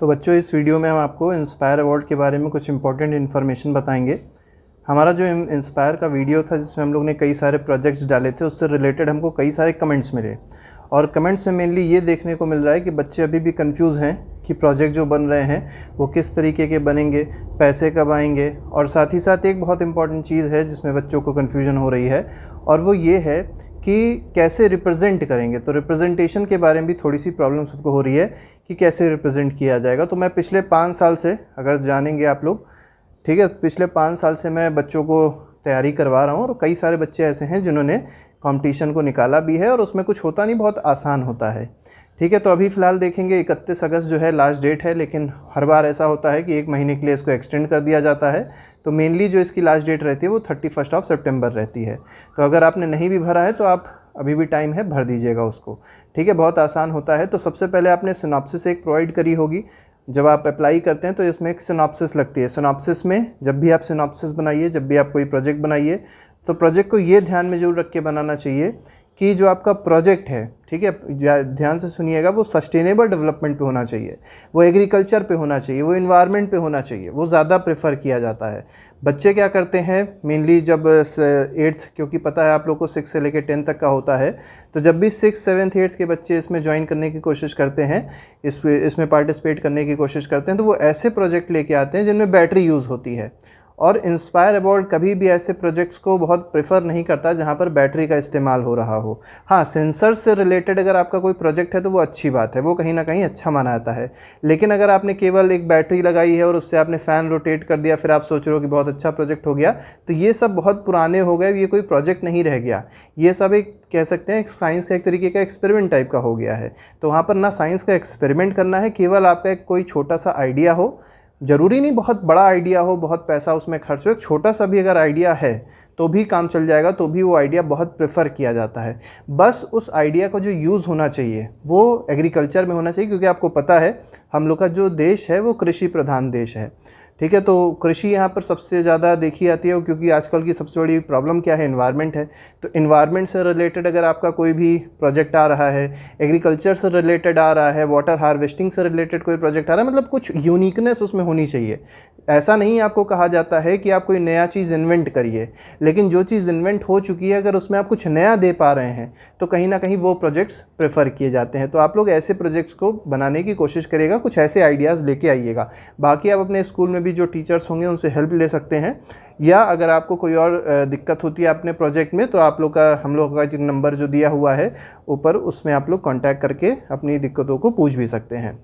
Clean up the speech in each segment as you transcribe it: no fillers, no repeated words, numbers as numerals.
तो बच्चों, इस वीडियो में हम आपको इंस्पायर अवार्ड के बारे में कुछ इंपॉर्टेंट इन्फॉर्मेशन बताएंगे। हमारा जो इंस्पायर का वीडियो था जिसमें हम लोग ने कई सारे प्रोजेक्ट्स डाले थे, उससे रिलेटेड हमको कई सारे कमेंट्स मिले और कमेंट्स में मेनली ये देखने को मिल रहा है कि बच्चे अभी भी कंफ्यूज हैं कि प्रोजेक्ट जो बन रहे हैं वो किस तरीके के बनेंगे, पैसे कब आएंगे। और साथ ही साथ एक बहुत इंपॉर्टेंट चीज़ है जिसमें बच्चों को कन्फ्यूजन हो रही है और वो ये है कि कैसे रिप्रेजेंट करेंगे। तो रिप्रेजेंटेशन के बारे में भी थोड़ी सी प्रॉब्लम सबको हो रही है कि कैसे रिप्रेजेंट किया जाएगा। तो मैं पिछले 5 साल से, अगर जानेंगे आप लोग, ठीक है, पिछले 5 साल से मैं बच्चों को तैयारी करवा रहा हूँ और कई सारे बच्चे ऐसे हैं जिन्होंने कंपटीशन को निकाला भी है और उसमें कुछ होता नहीं, बहुत आसान होता है। ठीक है, तो अभी फ़िलहाल देखेंगे 31 अगस्त जो है लास्ट डेट है, लेकिन हर बार ऐसा होता है कि 1 महीने के लिए इसको एक्सटेंड कर दिया जाता है। तो मेनली जो इसकी लास्ट डेट रहती है वो 31 सितंबर रहती है। तो अगर आपने नहीं भी भरा है तो आप अभी भी टाइम है, भर दीजिएगा उसको। ठीक है, बहुत आसान होता है। तो सबसे पहले आपने सिनॉप्सिस एक प्रोवाइड करी होगी। जब आप अप्लाई करते हैं तो इसमें एक सिनॉप्सिस लगती है। सिनॉप्सिस में जब भी आप सिनॉप्सिस बनाइए, जब भी आप कोई प्रोजेक्ट बनाइए, तो प्रोजेक्ट को ये ध्यान में जरूर रख के बनाना चाहिए कि जो आपका प्रोजेक्ट है, ठीक है, ध्यान से सुनिएगा, वो सस्टेनेबल डेवलपमेंट पे होना चाहिए, वो एग्रीकल्चर पे होना चाहिए, वो इन्वायरमेंट पे होना चाहिए, वो ज़्यादा प्रेफर किया जाता है। बच्चे क्या करते हैं मेनली, जब 8th, क्योंकि पता है आप लोग को 6 से लेकर 10 तक का होता है, तो जब भी 6th, 7th, 8th के बच्चे इसमें ज्वाइन करने की कोशिश करते हैं, इसमें पार्टिसिपेट करने की कोशिश करते हैं, तो वो ऐसे प्रोजेक्ट लेके आते हैं जिनमें बैटरी यूज़ होती है। और इंस्पायर अवार्ड कभी भी ऐसे प्रोजेक्ट्स को बहुत प्रेफर नहीं करता जहाँ पर बैटरी का इस्तेमाल हो रहा हो। हाँ, सेंसर से रिलेटेड अगर आपका कोई प्रोजेक्ट है तो वो अच्छी बात है, वो कहीं ना कहीं अच्छा माना जाता है। लेकिन अगर आपने केवल एक बैटरी लगाई है और उससे आपने फ़ैन रोटेट कर दिया, फिर आप सोच रहे हो कि बहुत अच्छा प्रोजेक्ट हो गया, तो ये सब बहुत पुराने हो गए, ये कोई प्रोजेक्ट नहीं रह गया। ये सब एक कह सकते हैं एक साइंस का एक तरीके का एक्सपेरिमेंट टाइप का हो गया है। तो वहाँ पर ना साइंस का एक्सपेरिमेंट करना है, केवल आपका एक कोई छोटा सा आइडिया हो, ज़रूरी नहीं बहुत बड़ा आइडिया हो, बहुत पैसा उसमें खर्च हो, एक छोटा सा भी अगर आइडिया है तो भी काम चल जाएगा, तो भी वो आइडिया बहुत प्रेफर किया जाता है। बस उस आइडिया को जो यूज़ होना चाहिए वो एग्रीकल्चर में होना चाहिए, क्योंकि आपको पता है हम लोग का जो देश है वो कृषि प्रधान देश है। ठीक है, तो कृषि यहाँ पर सबसे ज़्यादा देखी जाती है, क्योंकि आजकल की सबसे बड़ी प्रॉब्लम क्या है, एनवायरनमेंट है। तो एनवायरनमेंट से रिलेटेड अगर आपका कोई भी प्रोजेक्ट आ रहा है, एग्रीकल्चर से रिलेटेड आ रहा है, वाटर हार्वेस्टिंग से रिलेटेड कोई प्रोजेक्ट आ रहा है, मतलब कुछ यूनिकनेस उसमें होनी चाहिए। ऐसा नहीं आपको कहा जाता है कि आप कोई नया चीज़ इन्वेंट करिए, लेकिन जो चीज़ इन्वेंट हो चुकी है अगर उसमें आप कुछ नया दे पा रहे हैं तो कहीं ना कहीं वो प्रोजेक्ट्स प्रेफर किए जाते हैं। तो आप लोग ऐसे प्रोजेक्ट्स को बनाने की कोशिश करिएगा, कुछ ऐसे आइडियाज़ लेके आइएगा। बाकी आप अपने स्कूल में भी जो टीचर्स होंगे उनसे हेल्प ले सकते हैं, या अगर आपको कोई और दिक्कत होती है अपने प्रोजेक्ट में तो आप लोग का, हम लोग का जो नंबर जो दिया हुआ है ऊपर, उसमें आप लोग कांटेक्ट करके अपनी दिक्कतों को पूछ भी सकते हैं।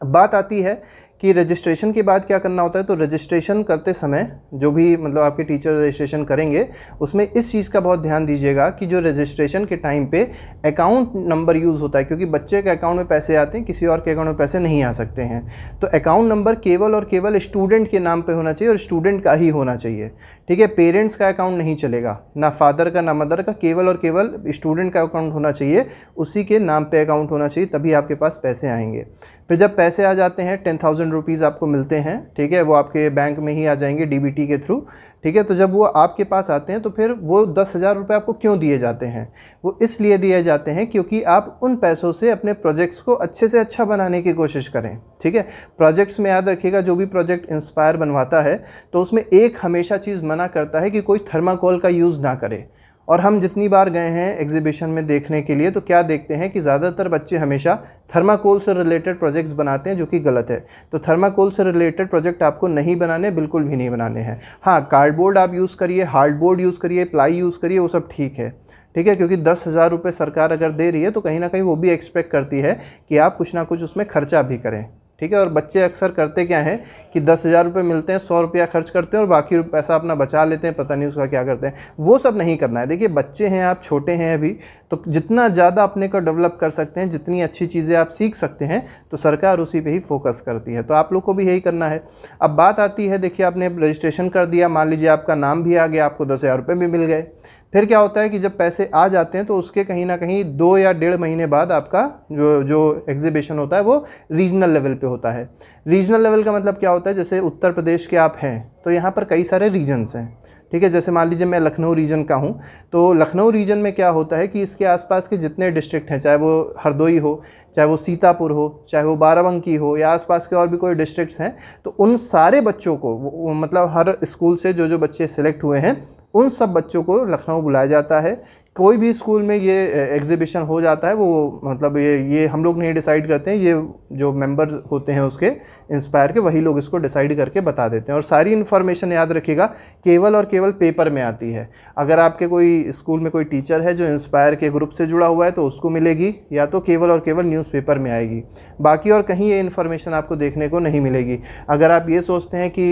अब बात आती है कि रजिस्ट्रेशन के बाद क्या करना होता है। तो रजिस्ट्रेशन करते समय जो भी मतलब आपके टीचर रजिस्ट्रेशन करेंगे उसमें इस चीज़ का बहुत ध्यान दीजिएगा कि जो रजिस्ट्रेशन के टाइम पे अकाउंट नंबर यूज़ होता है, क्योंकि बच्चे के अकाउंट में पैसे आते हैं, किसी और के अकाउंट में पैसे नहीं आ सकते हैं। तो अकाउंट नंबर केवल और केवल स्टूडेंट के नाम पर होना चाहिए और स्टूडेंट का ही होना चाहिए। ठीक है, पेरेंट्स का अकाउंट नहीं चलेगा, ना फादर का ना मदर का, केवल और केवल स्टूडेंट का अकाउंट होना चाहिए, उसी के नाम पे अकाउंट होना चाहिए, तभी आपके पास पैसे आएंगे। फिर जब पैसे आ जाते हैं 10,000 रुपीज़ आपको मिलते हैं, ठीक है, वो आपके बैंक में ही आ जाएंगे डीबीटी के थ्रू। ठीक है, तो जब वो आपके पास आते हैं तो फिर वो 10,000 रुपये आपको क्यों दिए जाते हैं, वो इसलिए दिए जाते हैं क्योंकि आप उन पैसों से अपने प्रोजेक्ट्स को अच्छे से अच्छा बनाने की कोशिश करें। ठीक है, प्रोजेक्ट्स में याद रखिएगा, जो भी प्रोजेक्ट इंस्पायर बनवाता है तो उसमें एक हमेशा चीज़ मना करता है कि कोई थर्माकोल का यूज़ ना करे। और हम जितनी बार गए हैं एग्जीबिशन में देखने के लिए तो क्या देखते हैं कि ज़्यादातर बच्चे हमेशा थर्माकोल से रिलेटेड प्रोजेक्ट्स बनाते हैं, जो कि गलत है। तो थर्माकोल से रिलेटेड प्रोजेक्ट आपको नहीं बनाने, बिल्कुल भी नहीं बनाने हैं। हाँ, कार्डबोर्ड आप यूज़ करिए, हार्डबोर्ड यूज़ करिए, प्लाई यूज़ करिए, वो सब ठीक है। ठीक है, क्योंकि 10,000 रुपये सरकार अगर दे रही है तो कहीं ना कहीं वो भी एक्सपेक्ट करती है कि आप कुछ ना कुछ उसमें खर्चा भी करें। ठीक है, और बच्चे अक्सर करते क्या हैं कि 10,000 रुपये मिलते हैं, 100 रुपया खर्च करते हैं और बाकी पैसा अपना बचा लेते हैं, पता नहीं उसका क्या करते हैं। वो सब नहीं करना है। देखिए, बच्चे हैं, आप छोटे हैं अभी, तो जितना ज़्यादा अपने को डेवलप कर सकते हैं, जितनी अच्छी चीज़ें आप सीख सकते हैं, तो सरकार उसी पे ही फोकस करती है। तो आप लोग को भी यही करना है। अब बात आती है, देखिए आपने रजिस्ट्रेशन कर दिया, मान लीजिए आपका नाम भी आ गया, आपको 10,000 रुपये भी मिल गए। फिर क्या होता है कि जब पैसे आ जाते हैं तो उसके कहीं ना कहीं 2 या 1.5 महीने बाद आपका जो एग्जीबिशन होता है वो रीजनल लेवल पे होता है। रीजनल लेवल का मतलब क्या होता है, जैसे उत्तर प्रदेश के आप हैं तो यहाँ पर कई सारे रीजन्स हैं। ठीक है। जैसे मान लीजिए मैं लखनऊ रीजन का हूँ, तो लखनऊ रीजन में क्या होता है कि इसके आसपास के जितने डिस्ट्रिक्ट हैं, चाहे वो हरदोई हो, चाहे वो सीतापुर हो, चाहे वो बाराबंकी हो, या आसपास के और भी कोई डिस्ट्रिक्ट्स हैं, तो उन सारे बच्चों को मतलब हर स्कूल से जो जो बच्चे सेलेक्ट हुए हैं उन सब बच्चों को लखनऊ बुलाया जाता है। कोई भी स्कूल में ये एग्जीबिशन हो जाता है, वो मतलब ये हम लोग नहीं डिसाइड करते हैं, ये जो मेंबर्स होते हैं उसके इंस्पायर के, वही लोग इसको डिसाइड करके बता देते हैं। और सारी इन्फॉर्मेशन याद रखिएगा केवल और केवल पेपर में आती है। अगर आपके कोई स्कूल में कोई टीचर है जो इंस्पायर के ग्रुप से जुड़ा हुआ है तो उसको मिलेगी, या तो केवल और केवल न्यूज़पेपर में आएगी, बाकी और कहीं ये इन्फॉर्मेशन आपको देखने को नहीं मिलेगी। अगर आप ये सोचते हैं कि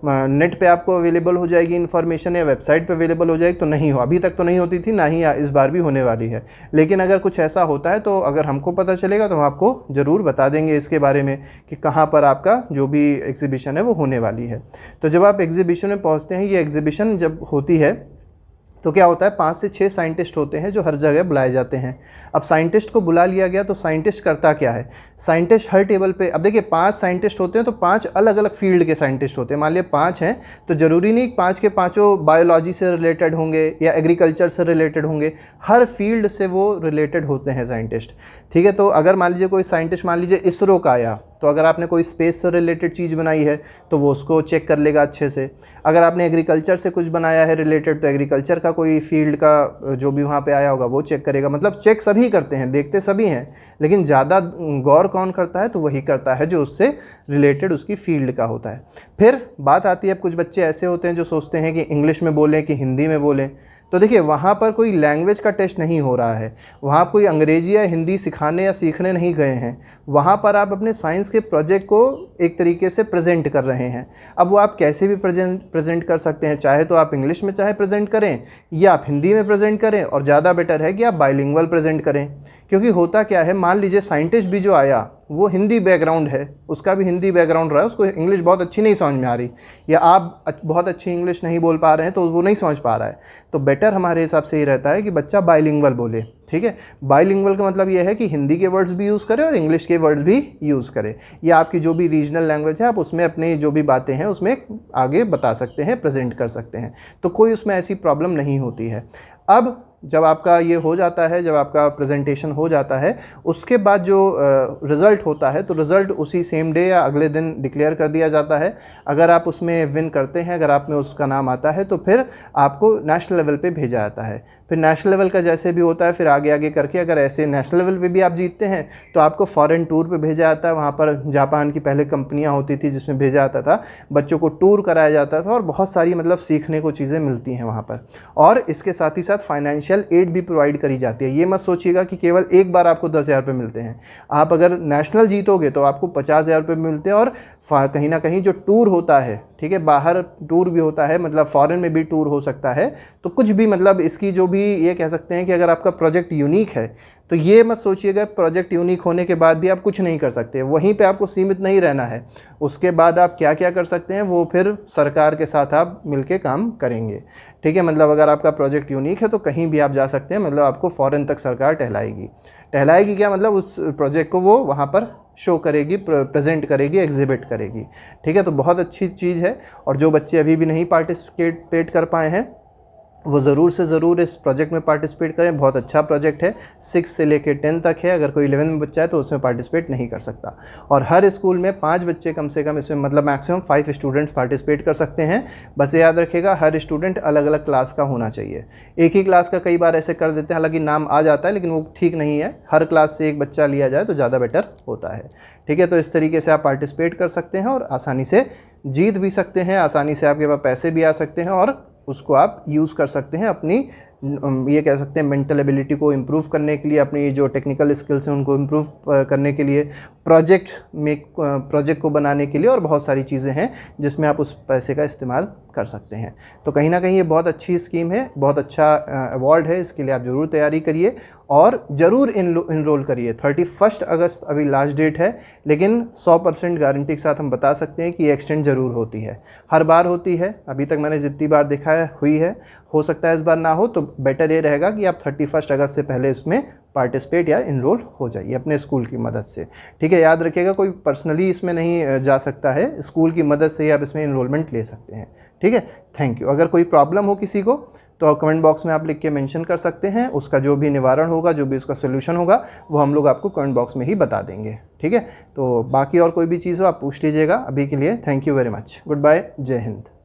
नेट पे आपको अवेलेबल हो जाएगी इन्फॉर्मेशन या वेबसाइट पे अवेलेबल हो जाएगी, तो नहीं हो, अभी तक तो नहीं होती थी, ना ही इस बार भी होने वाली है। लेकिन अगर कुछ ऐसा होता है तो अगर हमको पता चलेगा तो हम आपको ज़रूर बता देंगे इसके बारे में कि कहाँ पर आपका जो भी एग्जीबिशन है वो होने वाली है। तो जब आप एग्जीबिशन में पहुँचते हैं, ये एग्जीबिशन जब होती है तो क्या होता है, 5 से 6 साइंटिस्ट होते हैं जो हर जगह बुलाए जाते हैं। अब साइंटिस्ट को बुला लिया गया तो साइंटिस्ट करता क्या है, साइंटिस्ट हर टेबल पे, अब देखिए 5 साइंटिस्ट होते हैं तो 5 अलग अलग फील्ड के साइंटिस्ट होते हैं। मान लिया 5 हैं तो ज़रूरी नहीं 5 के पाँचों बायोलॉजी से रिलेटेड होंगे या एग्रीकल्चर से रिलेटेड होंगे, हर फील्ड से वो रिलेटेड होते हैं साइंटिस्ट, ठीक है। तो अगर मान लीजिए कोई साइंटिस्ट मान लीजिए इसरो का आया, तो अगर आपने कोई स्पेस से रिलेटेड चीज़ बनाई है तो वो उसको चेक कर लेगा अच्छे से। अगर आपने एग्रीकल्चर से कुछ बनाया है रिलेटेड, तो एग्रीकल्चर का कोई फील्ड का जो भी वहाँ पे आया होगा वो चेक करेगा। मतलब चेक सभी करते हैं, देखते सभी हैं, लेकिन ज़्यादा गौर कौन करता है, तो वही करता है जो उससे रिलेटेड उसकी फील्ड का होता है। फिर बात आती है, कुछ बच्चे ऐसे होते हैं जो सोचते हैं कि इंग्लिश में बोलें कि हिंदी में बोलें। तो देखिए वहाँ पर कोई लैंग्वेज का टेस्ट नहीं हो रहा है, वहाँ कोई अंग्रेजी या हिंदी सिखाने या सीखने नहीं गए हैं, वहाँ पर आप अपने साइंस के प्रोजेक्ट को एक तरीके से प्रेजेंट कर रहे हैं। अब वो आप कैसे भी प्रेजेंट कर सकते हैं, चाहे तो आप इंग्लिश में चाहे प्रेजेंट करें या आप हिंदी में प्रेजेंट करें, और ज़्यादा बेटर है कि आप बाइलिंगुअल प्रेजेंट करें। क्योंकि होता क्या है, मान लीजिए साइंटिस्ट भी जो आया वो हिंदी बैकग्राउंड है, उसका भी हिंदी बैकग्राउंड रहा है, उसको इंग्लिश बहुत अच्छी नहीं समझ में आ रही, या आप बहुत अच्छी इंग्लिश नहीं बोल पा रहे हैं तो वो नहीं समझ पा रहा है, तो बेटर हमारे हिसाब से ये रहता है कि बच्चा बाइलिंगुअल बोले, ठीक है। बाइलिंगुअल का मतलब ये है कि हिंदी के वर्ड्स भी यूज़ करे और इंग्लिश के वर्ड्स भी यूज़ करे, या आपकी जो भी रीजनल लैंग्वेज है आप उसमें अपनी जो भी बातें हैं उसमें आगे बता सकते हैं, प्रेजेंट कर सकते हैं, तो कोई उसमें ऐसी प्रॉब्लम नहीं होती है। अब जब आपका ये हो जाता है, जब आपका प्रेजेंटेशन हो जाता है, उसके बाद जो रिज़ल्ट होता है, तो रिज़ल्ट उसी सेम डे या अगले दिन डिक्लेयर कर दिया जाता है। अगर आप उसमें विन करते हैं, अगर आप में उसका नाम आता है, तो फिर आपको नेशनल लेवल पे भेजा जाता है। फिर नेशनल लेवल का जैसे भी होता है, फिर आगे आगे करके अगर ऐसे नेशनल लेवल पे भी आप जीतते हैं तो आपको फॉरेन टूर पे भेजा जाता है। वहाँ पर जापान की पहले कंपनियाँ होती थी जिसमें भेजा जाता था, बच्चों को टूर कराया जाता था और बहुत सारी मतलब सीखने को चीज़ें मिलती हैं वहाँ पर। और इसके साथ ही साथ फाइनेंशियल एड भी प्रोवाइड करी जाती है। ये मत सोचिएगा कि केवल एक बार आपको 10,000 रुपये मिलते हैं, आप अगर नेशनल जीतोगे तो आपको 50,000 रुपये मिलते हैं। और कहीं ना कहीं जो टूर होता है, ठीक है, बाहर टूर भी होता है, मतलब फॉरेन में भी टूर हो सकता है, तो कुछ भी मतलब इसकी जो भी ये कह सकते हैं कि अगर आपका प्रोजेक्ट यूनिक है तो ये मत सोचिएगा प्रोजेक्ट यूनिक होने के बाद भी आप कुछ नहीं कर सकते, वहीं पे आपको सीमित नहीं रहना है। उसके बाद आप क्या क्या कर सकते हैं वो फिर सरकार के साथ आप मिलके काम करेंगे, ठीक है। मतलब अगर आपका प्रोजेक्ट यूनिक है तो कहीं भी आप जा सकते हैं, मतलब आपको फॉरेन तक सरकार टहलाएगी क्या, मतलब उस प्रोजेक्ट को वो वहाँ पर शो करेगी, प्रेजेंट करेगी, एग्जिबिट करेगी, ठीक है। तो बहुत अच्छी चीज़ है। और जो बच्चे अभी भी नहीं पार्टिसिपेट कर पाए हैं वो ज़रूर से ज़रूर इस प्रोजेक्ट में पार्टिसिपेट करें। बहुत अच्छा प्रोजेक्ट है, 6 से लेकर 10 तक है। अगर कोई 11 में बच्चा है तो उसमें पार्टिसिपेट नहीं कर सकता। और हर स्कूल में 5 बच्चे कम से कम इसमें, मतलब मैक्सिमम 5 स्टूडेंट्स पार्टिसिपेट कर सकते हैं। बस याद रखिएगा हर स्टूडेंट अलग अलग क्लास का होना चाहिए। एक ही क्लास का कई बार ऐसे कर देते हैं, हालांकि नाम आ जाता है लेकिन वो ठीक नहीं है। हर क्लास से एक बच्चा लिया जाए तो ज़्यादा बेटर होता है, ठीक है। तो इस तरीके से आप पार्टिसिपेट कर सकते हैं और आसानी से जीत भी सकते हैं, आसानी से आपके पास पैसे भी आ सकते हैं और उसको आप यूज़ कर सकते हैं अपनी, ये कह सकते हैं मेंटल एबिलिटी को इम्प्रूव करने के लिए, अपनी जो टेक्निकल स्किल्स हैं उनको इम्प्रूव करने के लिए, प्रोजेक्ट को बनाने के लिए, और बहुत सारी चीज़ें हैं जिसमें आप उस पैसे का इस्तेमाल कर सकते हैं। तो कहीं ना कहीं ये बहुत अच्छी स्कीम है, बहुत अच्छा अवार्ड है, इसके लिए आप ज़रूर तैयारी करिए और ज़रूर इनरोल करिए। 31 अगस्त अभी लास्ट डेट है, लेकिन 100% गारंटी के साथ हम बता सकते हैं कि ये एक्सटेंड ज़रूर होती है। हर बार होती है, अभी तक मैंने जितनी बार देखा है हुई है। हो सकता है इस बार ना हो, तो बेटर ये रहेगा कि आप 31 अगस्त से पहले इसमें पार्टिसिपेट या इनरोल हो जाइए अपने स्कूल की मदद से। ठीक है, याद रखिएगा कोई पर्सनली इसमें नहीं जा सकता है, स्कूल की मदद से ही आप इसमें इनरोलमेंट ले सकते हैं। ठीक है, थैंक यू। अगर कोई प्रॉब्लम हो किसी को तो कमेंट बॉक्स में आप लिख के मेंशन कर सकते हैं, उसका जो भी निवारण होगा, जो भी उसका सोल्यूशन होगा, वो हम लोग आपको कमेंट बॉक्स में ही बता देंगे। ठीक है, तो बाकी और कोई भी चीज़ हो आप पूछ लीजिएगा। अभी के लिए thank you very much, good bye, जय हिंद।